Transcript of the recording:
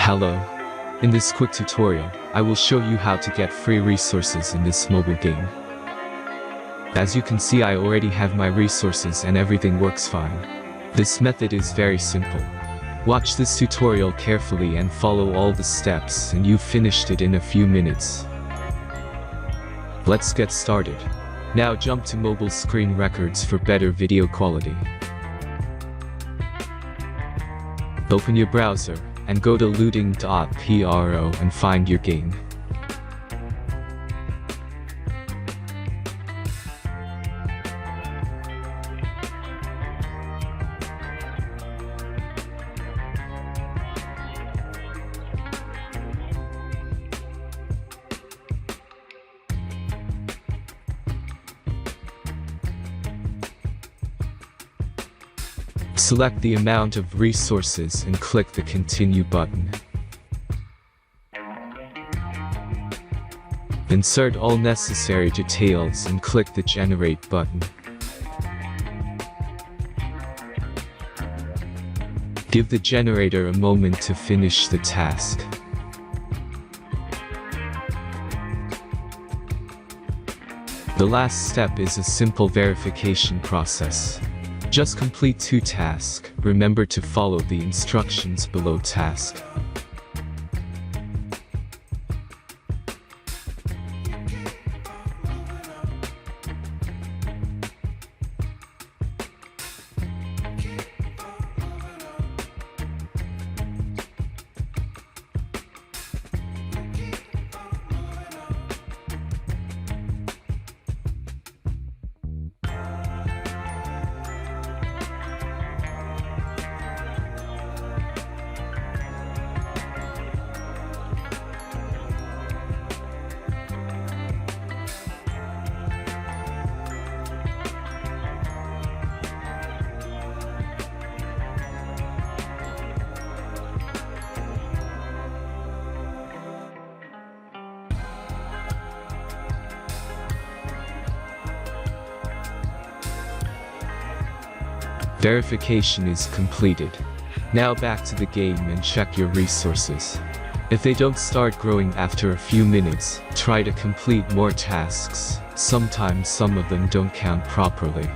Hello. In this quick tutorial, I will show you how to get free resources in this mobile game. As you can see, I already have my resources and everything works fine. This method is very simple. Watch this tutorial carefully and follow all the steps and you've finished it in a few minutes. Let's get started. Now jump to mobile screen records for better video quality. Open your browser and go to looting.pro and find your game. Select the amount of resources and click the Continue button. Insert all necessary details and click the Generate button. Give the generator a moment to finish the task. The last step is a simple verification process. Just complete 2 tasks. Remember to follow the instructions below task. Verification is completed. Now back to the game and check your resources. If they don't start growing after a few minutes, try to complete more tasks. Sometimes some of them don't count properly.